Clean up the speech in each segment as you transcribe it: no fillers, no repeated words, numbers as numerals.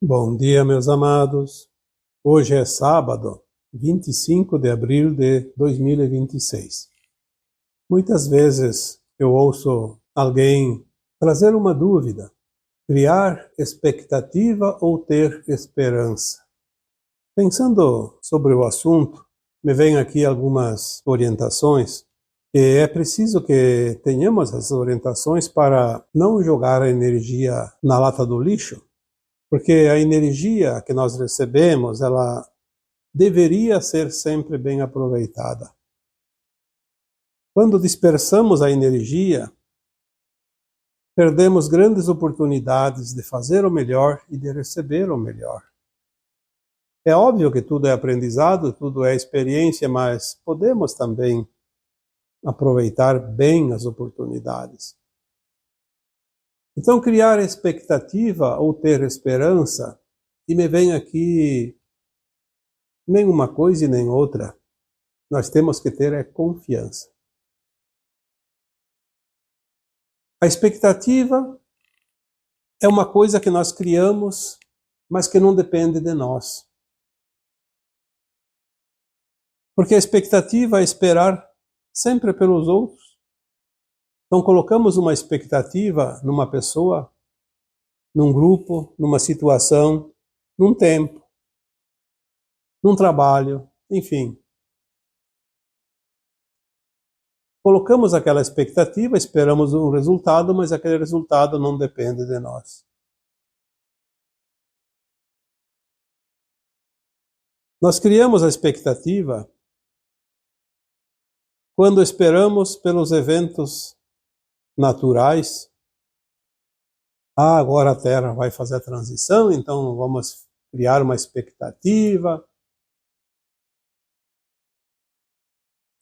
Bom dia, meus amados. Hoje é sábado, 25 de abril de 2026. Muitas vezes eu ouço alguém trazer uma dúvida: criar expectativa ou ter esperança? Pensando sobre o assunto, me vêm aqui algumas orientações, e é preciso que tenhamos essas orientações para não jogar a energia na lata do lixo, porque a energia que nós recebemos, ela deveria ser sempre bem aproveitada. Quando dispersamos a energia, perdemos grandes oportunidades de fazer o melhor e de receber o melhor. É óbvio que tudo é aprendizado, tudo é experiência, mas podemos também aproveitar bem as oportunidades. Então, criar expectativa ou ter esperança, e me vem aqui nem uma coisa e nem outra. Nós temos que ter confiança. A expectativa é uma coisa que nós criamos, mas que não depende de nós. Porque a expectativa é esperar sempre pelos outros. Então colocamos uma expectativa numa pessoa, num grupo, numa situação, num tempo, num trabalho, enfim. Colocamos aquela expectativa, esperamos um resultado, mas aquele resultado não depende de nós. Nós criamos a expectativa quando esperamos pelos eventos naturais. Agora a Terra vai fazer a transição, então vamos criar uma expectativa.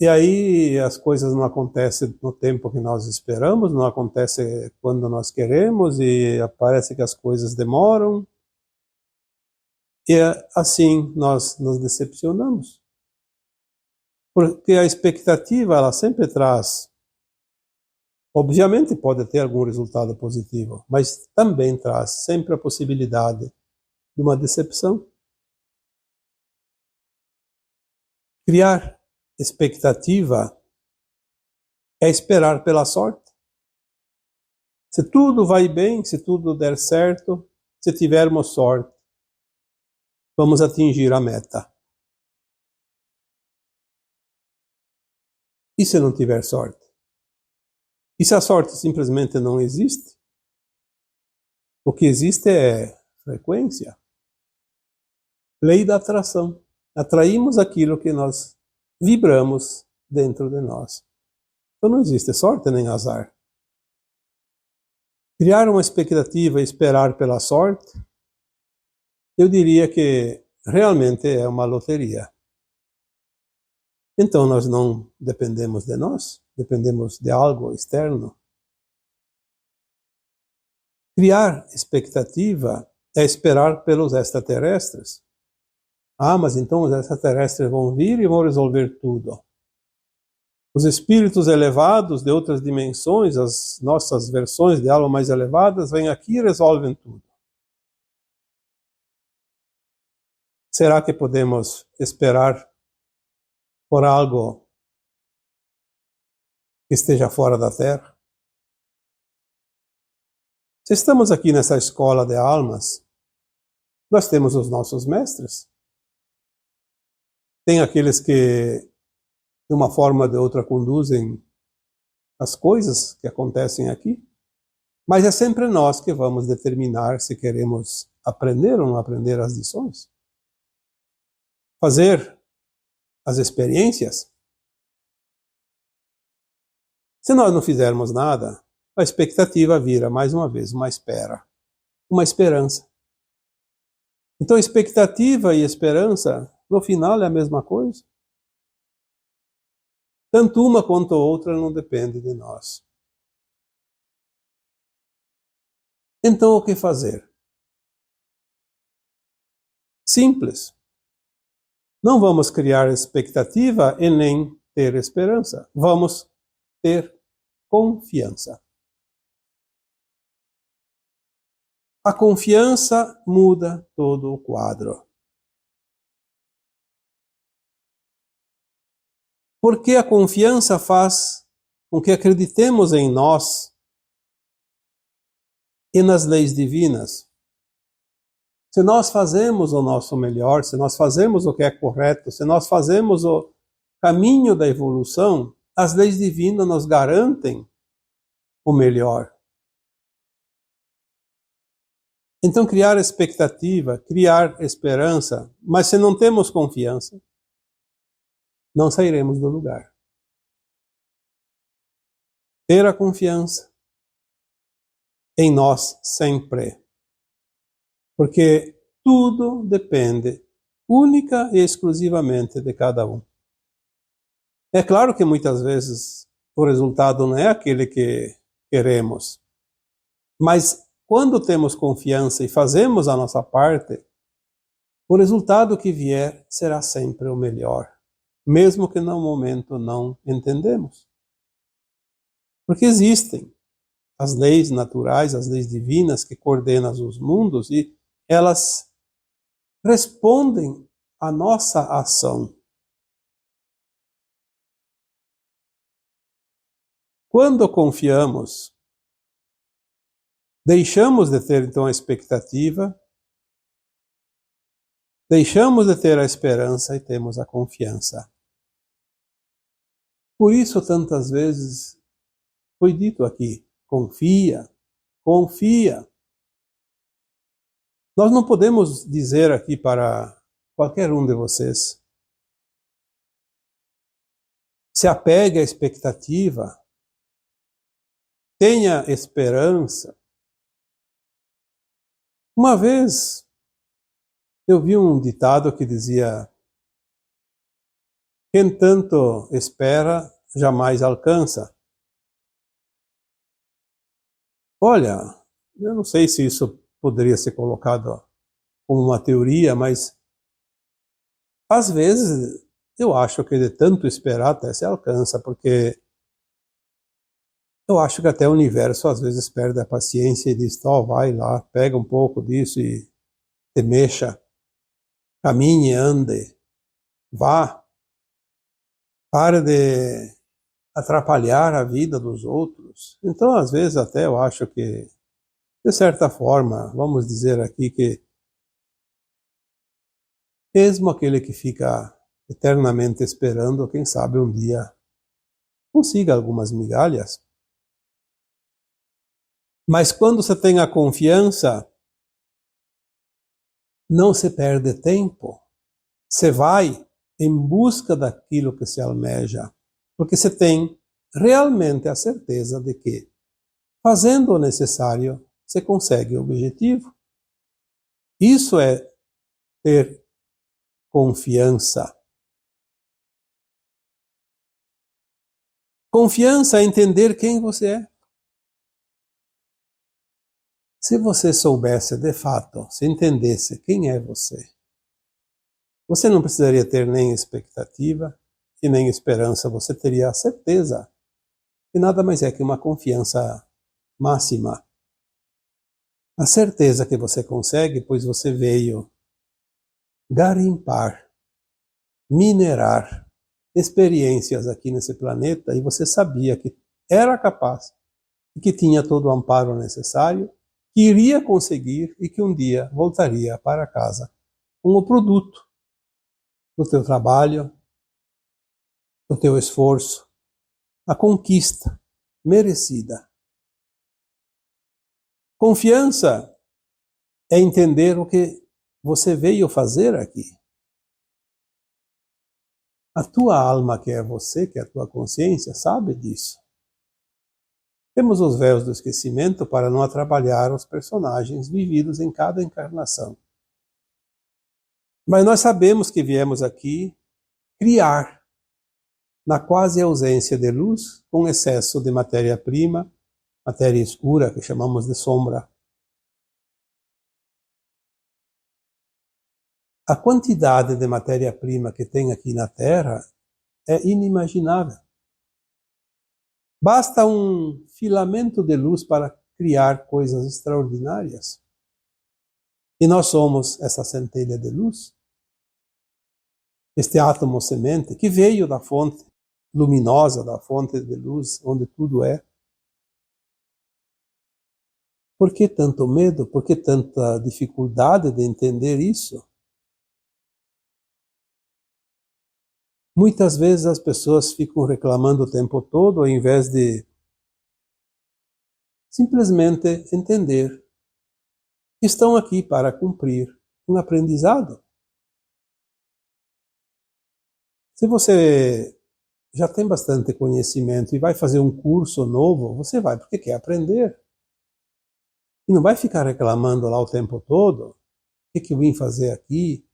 E aí as coisas não acontecem no tempo que nós esperamos, não acontecem quando nós queremos, e parece que as coisas demoram. E assim nós nos decepcionamos. Porque a expectativa, ela sempre traz, obviamente pode ter algum resultado positivo, mas também traz sempre a possibilidade de uma decepção. Criar expectativa é esperar pela sorte. Se tudo vai bem, se tudo der certo, se tivermos sorte, vamos atingir a meta. E se não tiver sorte? E se a sorte simplesmente não existe? O que existe é frequência. Lei da atração. Atraímos aquilo que nós vibramos dentro de nós. Então não existe sorte nem azar. Criar uma expectativa e esperar pela sorte, eu diria que realmente é uma loteria. Então nós não dependemos de nós, dependemos de algo externo. Criar expectativa é esperar pelos extraterrestres. Mas então os extraterrestres vão vir e vão resolver tudo. Os espíritos elevados de outras dimensões, as nossas versões de alma mais elevadas, vêm aqui e resolvem tudo. Será que podemos esperar por algo que esteja fora da Terra? Se estamos aqui nessa escola de almas, nós temos os nossos mestres. Tem aqueles que, de uma forma ou de outra, conduzem as coisas que acontecem aqui, mas é sempre nós que vamos determinar se queremos aprender ou não aprender as lições. Fazer as experiências. Se nós não fizermos nada, a expectativa vira, mais uma vez, uma espera, uma esperança. Então, expectativa e esperança, no final, é a mesma coisa. Tanto uma quanto a outra não depende de nós. Então, o que fazer? Simples. Não vamos criar expectativa e nem ter esperança. Vamos ter confiança. a confiança muda todo o quadro. Porque a confiança faz com que acreditemos em nós e nas leis divinas. Se nós fazemos o nosso melhor, se nós fazemos o que é correto, se nós fazemos o caminho da evolução, as leis divinas nos garantem o melhor. Então, criar expectativa, criar esperança, mas se não temos confiança, não sairemos do lugar. Ter a confiança em nós sempre. Porque tudo depende única e exclusivamente de cada um. É claro que muitas vezes o resultado não é aquele que queremos, mas quando temos confiança e fazemos a nossa parte, o resultado que vier será sempre o melhor, mesmo que no momento não entendemos. Porque existem as leis naturais, as leis divinas que coordenam os mundos e elas respondem à nossa ação. Quando confiamos, deixamos de ter então a expectativa, deixamos de ter a esperança e temos a confiança. Por isso, tantas vezes foi dito aqui, confia, confia. Nós não podemos dizer aqui para qualquer um de vocês, se apegue à expectativa, tenha esperança. Uma vez eu vi um ditado que dizia: quem tanto espera jamais alcança. Olha, eu não sei se isso poderia ser colocado como uma teoria, mas às vezes eu acho que de tanto esperar até se alcança, porque eu acho que até o universo às vezes perde a paciência e diz: ó, vai lá, pega um pouco disso e te mexa, caminhe, ande, vá, pare de atrapalhar a vida dos outros. Então, às vezes até eu acho que, de certa forma, vamos dizer aqui que mesmo aquele que fica eternamente esperando, quem sabe um dia consiga algumas migalhas. Mas quando você tem a confiança, não se perde tempo. Você vai em busca daquilo que se almeja, porque você tem realmente a certeza de que, fazendo o necessário, você consegue o objetivo. Isso é ter confiança. Confiança é entender quem você é. Se você soubesse de fato, se entendesse quem é você, você não precisaria ter nem expectativa e nem esperança, você teria a certeza que nada mais é que uma confiança máxima. A certeza que você consegue, pois você veio garimpar, minerar experiências aqui nesse planeta e você sabia que era capaz e que tinha todo o amparo necessário, que iria conseguir e que um dia voltaria para casa com o produto do teu trabalho, do teu esforço, a conquista merecida. Confiança é entender o que você veio fazer aqui. A tua alma, que é você, que é a tua consciência, sabe disso. Temos os véus do esquecimento para não atrapalhar os personagens vividos em cada encarnação. Mas nós sabemos que viemos aqui criar, na quase ausência de luz, com excesso de matéria-prima, matéria escura, que chamamos de sombra. A quantidade de matéria-prima que tem aqui na Terra é inimaginável. Basta um filamento de luz para criar coisas extraordinárias. E nós somos essa centelha de luz, este átomo semente que veio da fonte luminosa, da fonte de luz, onde tudo é. Por que tanto medo? Por que tanta dificuldade de entender isso? Muitas vezes as pessoas ficam reclamando o tempo todo, ao invés de simplesmente entender que estão aqui para cumprir um aprendizado. Se você já tem bastante conhecimento e vai fazer um curso novo, você vai porque quer aprender. E não vai ficar reclamando lá o tempo todo. O que eu vim fazer aqui?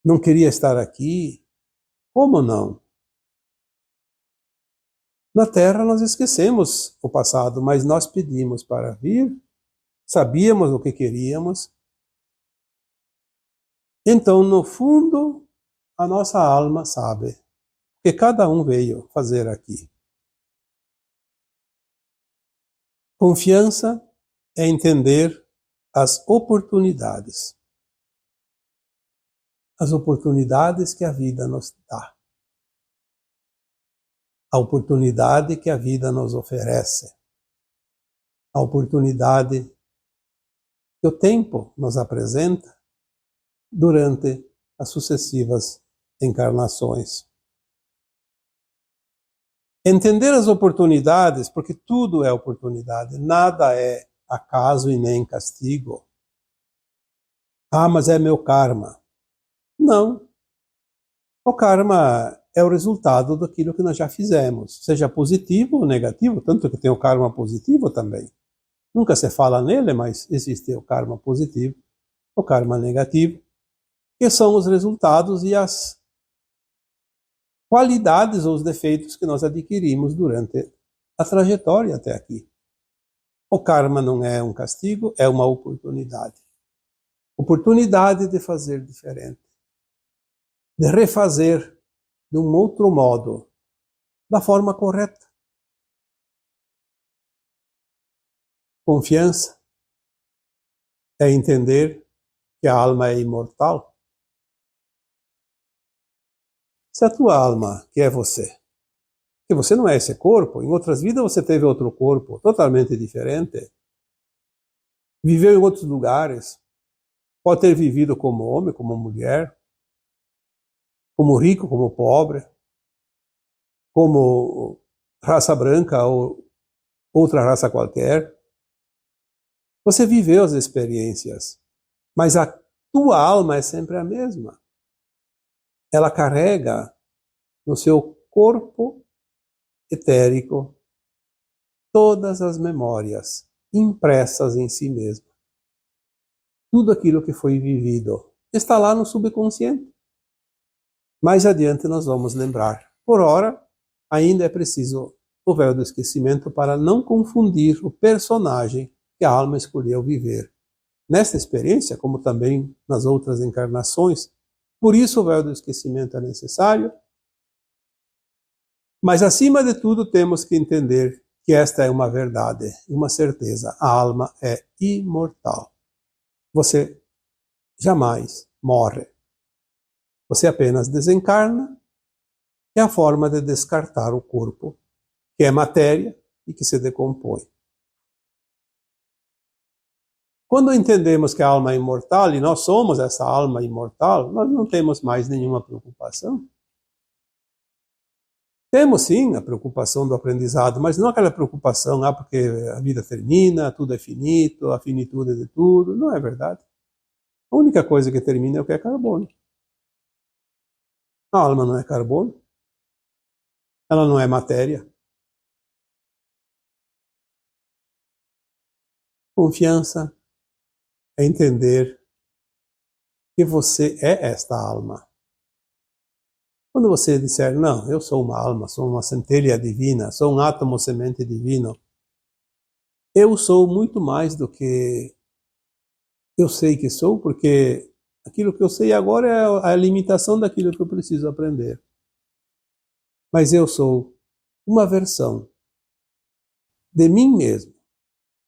Não queria estar aqui. Como não? Na Terra nós esquecemos o passado, mas nós pedimos para vir, sabíamos o que queríamos. Então, no fundo, a nossa alma sabe o que cada um veio fazer aqui. Confiança é entender as oportunidades. As oportunidades que a vida nos dá. A oportunidade que a vida nos oferece. A oportunidade que o tempo nos apresenta durante as sucessivas encarnações. Entender as oportunidades, porque tudo é oportunidade, nada é acaso e nem castigo. Ah, mas é meu karma. Não. O karma é o resultado daquilo que nós já fizemos, seja positivo ou negativo, tanto que tem o karma positivo também. Nunca se fala nele, mas existe o karma positivo, o karma negativo, que são os resultados e as qualidades ou os defeitos que nós adquirimos durante a trajetória até aqui. O karma não é um castigo, é uma oportunidade. Oportunidade de fazer diferente. De refazer de um outro modo, da forma correta. Confiança é entender que a alma é imortal. Se a tua alma, que é você, que você não é esse corpo, em outras vidas você teve outro corpo totalmente diferente, viveu em outros lugares, pode ter vivido como homem, como mulher, como rico, como pobre, como raça branca ou outra raça qualquer. Você viveu as experiências, mas a tua alma é sempre a mesma. Ela carrega no seu corpo etérico todas as memórias impressas em si mesma. Tudo aquilo que foi vivido está lá no subconsciente. Mais adiante nós vamos lembrar. Por ora, ainda é preciso o véu do esquecimento para não confundir o personagem que a alma escolheu viver. Nesta experiência, como também nas outras encarnações, por isso o véu do esquecimento é necessário. Mas acima de tudo temos que entender que esta é uma verdade, uma certeza. A alma é imortal. Você jamais morre. Você apenas desencarna, que é a forma de descartar o corpo, que é matéria e que se decompõe. Quando entendemos que a alma é imortal e nós somos essa alma imortal, nós não temos mais nenhuma preocupação. Temos sim a preocupação do aprendizado, mas não aquela preocupação, porque a vida termina, tudo é finito, a finitude de tudo. Não é verdade. A única coisa que termina é o que é carbono. A alma não é carbono. Ela não é matéria. Confiança é entender que você é esta alma. Quando você disser, não, eu sou uma alma, sou uma centelha divina, sou um átomo semente divino, eu sou muito mais do que eu sei que sou, porque aquilo que eu sei agora é a limitação daquilo que eu preciso aprender. Mas eu sou uma versão de mim mesmo,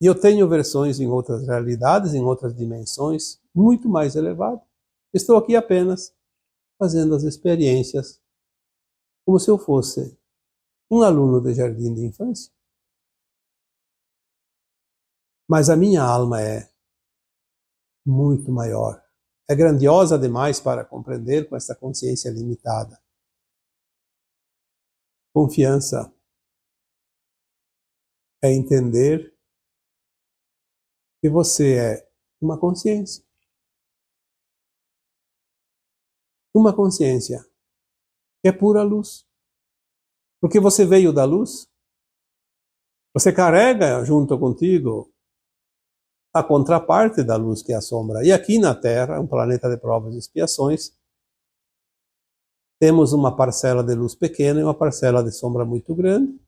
E eu tenho versões em outras realidades, em outras dimensões, muito mais elevadas. Estou aqui apenas fazendo as experiências como se eu fosse um aluno de jardim de infância. Mas a minha alma é muito maior. É grandiosa demais para compreender com essa consciência limitada. Confiança é entender que você é uma consciência. Uma consciência que é pura luz. Porque você veio da luz, você carrega junto contigo a contraparte da luz, que é a sombra. E aqui na Terra, um planeta de provas e expiações, temos uma parcela de luz pequena e uma parcela de sombra muito grande,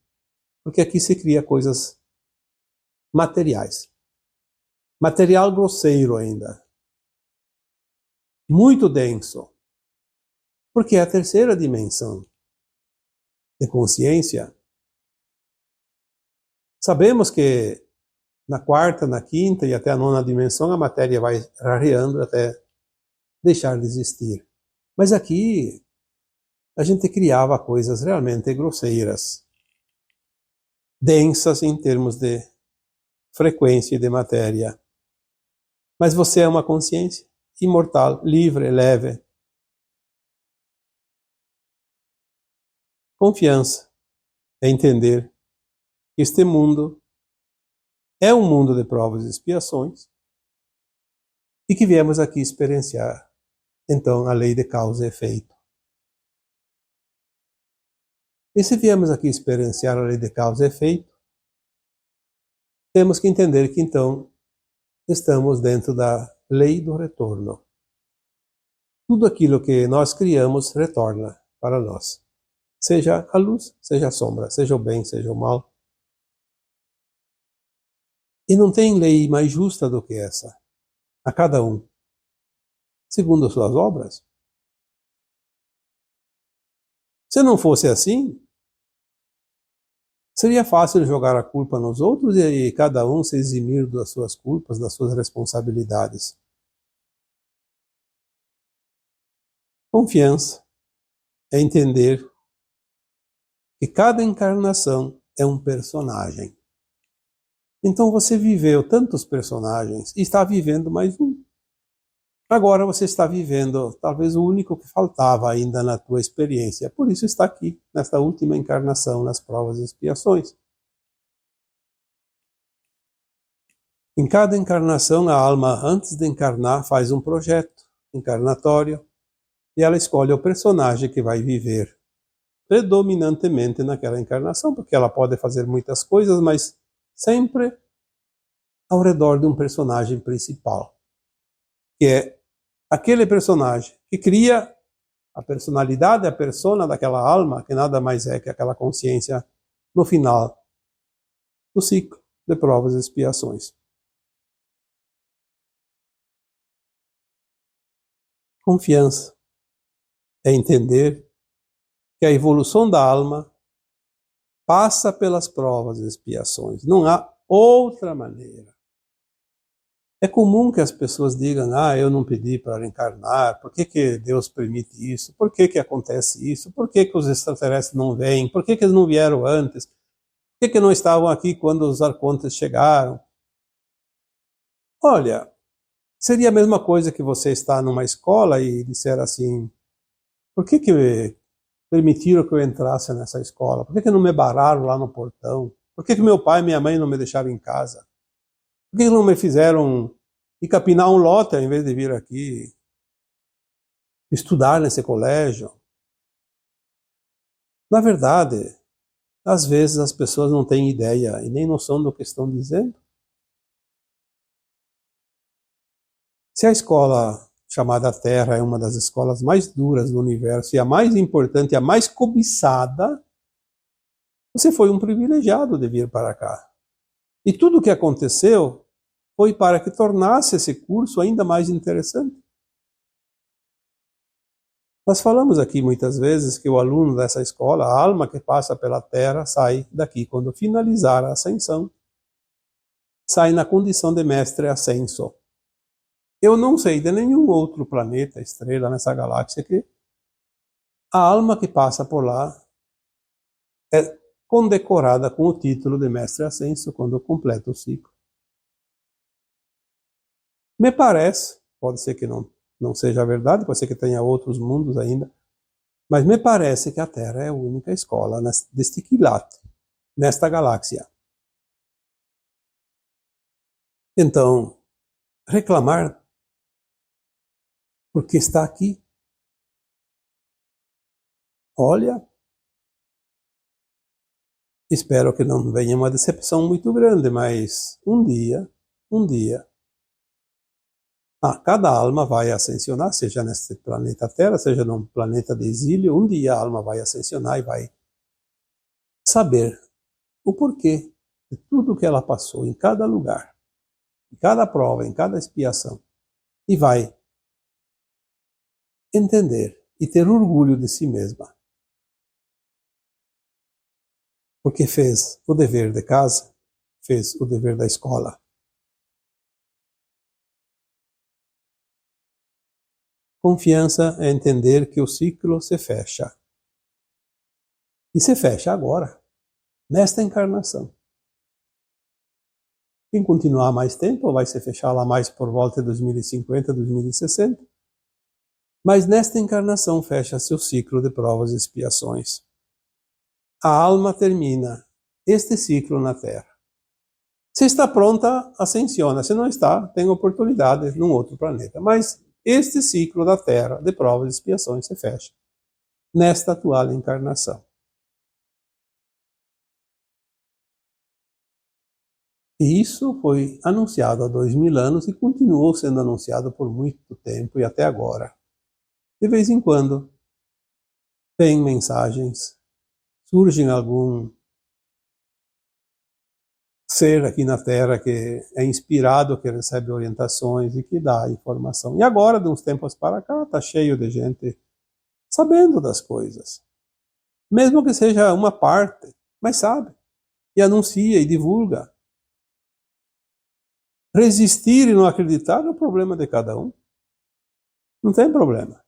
porque aqui se cria coisas materiais. Material grosseiro ainda. Muito denso. Porque é a terceira dimensão de consciência. Sabemos que na quarta, na quinta e até a nona dimensão a matéria vai rareando até deixar de existir. Mas aqui a gente criava coisas realmente grosseiras, densas em termos de frequência e de matéria. Mas você é uma consciência imortal, livre, leve. Confiança é entender que este mundo é um mundo de provas e expiações e que viemos aqui experienciar, então, a lei de causa e efeito. E se viemos aqui experienciar a lei de causa e efeito, temos que entender que, então, estamos dentro da lei do retorno. Tudo aquilo que nós criamos retorna para nós. Seja a luz, seja a sombra, seja o bem, seja o mal. E não tem lei mais justa do que essa. A cada um, segundo as suas obras. Se não fosse assim, seria fácil jogar a culpa nos outros e cada um se eximir das suas culpas, das suas responsabilidades. Confiança é entender que cada encarnação é um personagem. Então você viveu tantos personagens e está vivendo mais um. Agora você está vivendo talvez o único que faltava ainda na tua experiência. Por isso está aqui, nesta última encarnação, nas provas e expiações. Em cada encarnação, a alma, antes de encarnar, faz um projeto encarnatório e ela escolhe o personagem que vai viver predominantemente naquela encarnação, porque ela pode fazer muitas coisas, mas sempre ao redor de um personagem principal, que é aquele personagem que cria a personalidade, a persona daquela alma, que nada mais é que aquela consciência no final do ciclo de provas e expiações. Confiança é entender que a evolução da alma passa pelas provas e expiações. Não há outra maneira. É comum que as pessoas digam, eu não pedi para encarnar, por que Deus permite isso? Por que acontece isso? Por que os extraterrestres não vêm? Por que eles não vieram antes? Por que não estavam aqui quando os arcontes chegaram? Olha, seria a mesma coisa que você estar numa escola e disser assim, por que permitiram que eu entrasse nessa escola? Por que não me barraram lá no portão? Por que meu pai e minha mãe não me deixaram em casa? Por que não me fizeram ir capinar um lote ao invés de vir aqui estudar nesse colégio? Na verdade, às vezes as pessoas não têm ideia e nem noção do que estão dizendo. Se a escola chamada Terra é uma das escolas mais duras do universo e a mais importante, a mais cobiçada, você foi um privilegiado de vir para cá. E tudo o que aconteceu foi para que tornasse esse curso ainda mais interessante. Nós falamos aqui muitas vezes que o aluno dessa escola, a alma que passa pela Terra, sai daqui quando finalizar a ascensão, sai na condição de mestre ascenso. Eu não sei de nenhum outro planeta, estrela nessa galáxia que a alma que passa por lá é condecorada com o título de mestre ascenso quando completa o ciclo. Me parece, pode ser que não seja verdade, pode ser que tenha outros mundos ainda, mas me parece que a Terra é a única escola deste quilate, nesta galáxia. Então, reclamar porque está aqui. Olha, espero que não venha uma decepção muito grande, mas um dia, cada alma vai ascensionar, seja neste planeta Terra, seja num planeta de exílio, um dia a alma vai ascensionar e vai saber o porquê de tudo que ela passou em cada lugar, em cada prova, em cada expiação, e vai entender e ter orgulho de si mesma. Porque fez o dever de casa, fez o dever da escola. Confiança é entender que o ciclo se fecha. E se fecha agora, nesta encarnação. Quem continuar mais tempo vai se fechar lá mais por volta de 2050, 2060. Mas nesta encarnação fecha-se o ciclo de provas e expiações. A alma termina este ciclo na Terra. Se está pronta, ascensiona. Se não está, tem oportunidade num outro planeta. Mas este ciclo da Terra de provas e expiações se fecha nesta atual encarnação. E isso foi anunciado há 2000 anos e continuou sendo anunciado por muito tempo e até agora. De vez em quando, tem mensagens, surgem algum ser aqui na Terra que é inspirado, que recebe orientações e que dá informação. E agora, de uns tempos para cá, está cheio de gente sabendo das coisas. Mesmo que seja uma parte, mas sabe. E anuncia e divulga. Resistir e não acreditar é o problema de cada um. Não tem problema.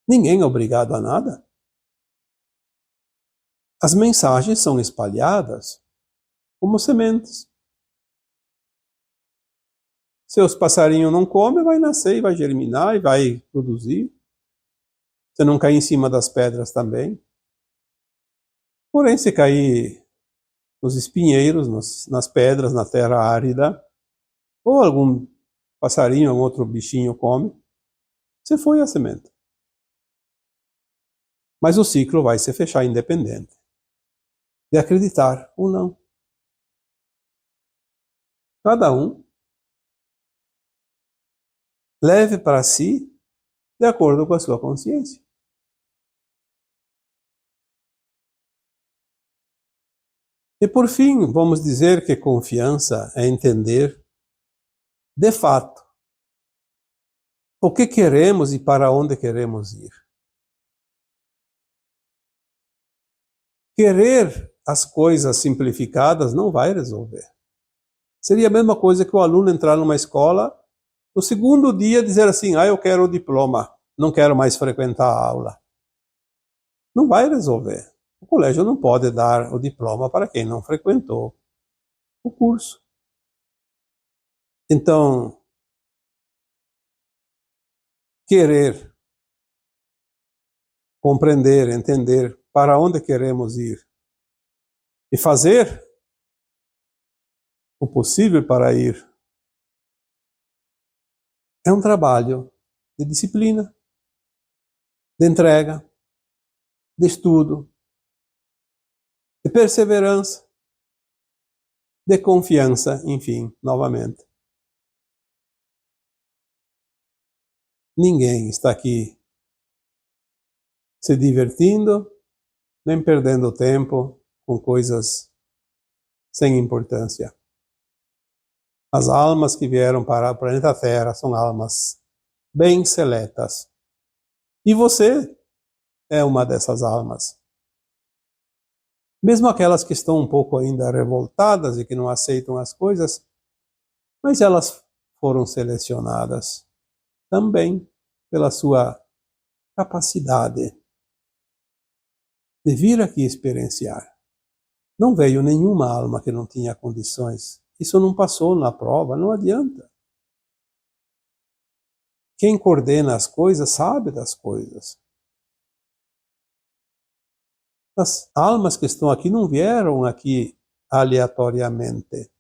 Ninguém é obrigado a nada. As mensagens são espalhadas como sementes. Se os passarinhos não comem, vai nascer e vai germinar e vai produzir. Se não cair em cima das pedras também. Porém, se cair nos espinheiros, nas pedras, na terra árida, ou algum passarinho, algum outro bichinho come, você foi a semente. Mas o ciclo vai se fechar independente de acreditar ou não. Cada um leve para si de acordo com a sua consciência. E por fim, vamos dizer que confiança é entender, de fato, o que queremos e para onde queremos ir. Querer as coisas simplificadas não vai resolver. Seria a mesma coisa que o aluno entrar numa escola, no segundo dia dizer assim, eu quero o diploma, não quero mais frequentar a aula. Não vai resolver. O colégio não pode dar o diploma para quem não frequentou o curso. Então, querer, compreender, entender para onde queremos ir e fazer o possível para ir é um trabalho de disciplina, de entrega, de estudo, de perseverança, de confiança, enfim, novamente. Ninguém está aqui se divertindo, nem perdendo tempo com coisas sem importância. As almas que vieram para o planeta Terra são almas bem seletas. E você é uma dessas almas. Mesmo aquelas que estão um pouco ainda revoltadas e que não aceitam as coisas, mas elas foram selecionadas também pela sua capacidade de vir aqui experienciar. Não veio nenhuma alma que não tinha condições. Isso não passou na prova, não adianta. Quem coordena as coisas sabe das coisas. As almas que estão aqui não vieram aqui aleatoriamente.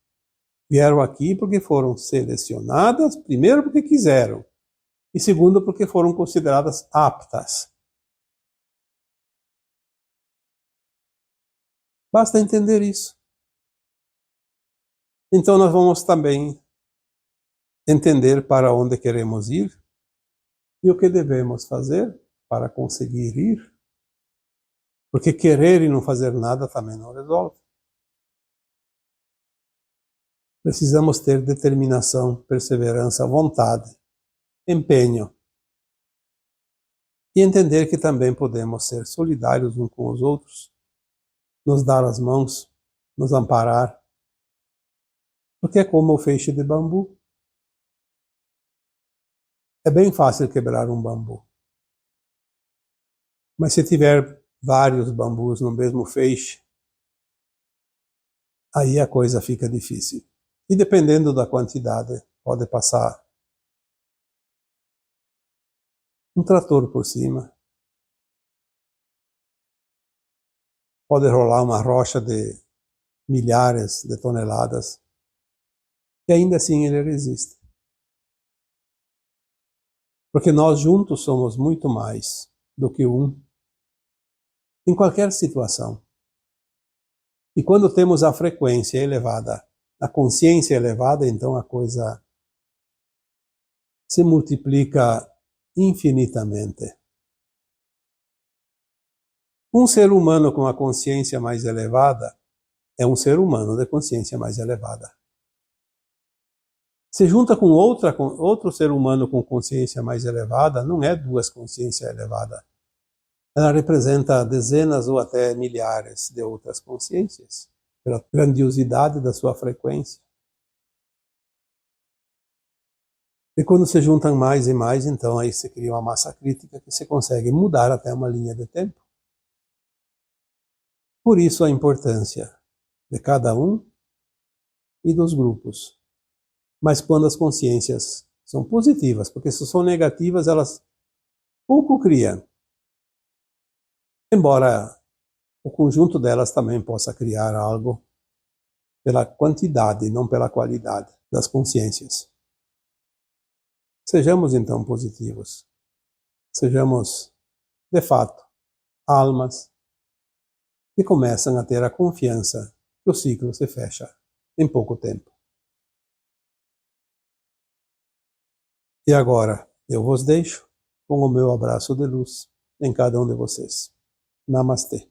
Vieram aqui porque foram selecionadas, primeiro porque quiseram, e segundo porque foram consideradas aptas. Basta entender isso. Então nós vamos também entender para onde queremos ir e o que devemos fazer para conseguir ir. Porque querer e não fazer nada também não resolve. Precisamos ter determinação, perseverança, vontade, empenho. E entender que também podemos ser solidários uns com os outros, nos dar as mãos, nos amparar. Porque é como o feixe de bambu. É bem fácil quebrar um bambu. Mas se tiver vários bambus no mesmo feixe, aí a coisa fica difícil. E dependendo da quantidade, pode passar um trator por cima. Pode rolar uma rocha de milhares de toneladas. E ainda assim ele resiste. Porque nós juntos somos muito mais do que um, em qualquer situação. E quando temos a frequência elevada, a consciência elevada, então a coisa se multiplica infinitamente. Um ser humano com a consciência mais elevada é um ser humano de consciência mais elevada. Se junta com outro ser humano com consciência mais elevada, não é duas consciências elevadas. Ela representa dezenas ou até milhares de outras consciências, pela grandiosidade da sua frequência. E quando se juntam mais e mais, então aí se cria uma massa crítica que se consegue mudar até uma linha de tempo. Por isso a importância de cada um e dos grupos. Mas quando as consciências são positivas, porque se são negativas, elas pouco criam. Embora o conjunto delas também possa criar algo pela quantidade, não pela qualidade das consciências. Sejamos então positivos. Sejamos, de fato, almas que começam a ter a confiança que o ciclo se fecha em pouco tempo. E agora eu vos deixo com o meu abraço de luz em cada um de vocês. Namastê.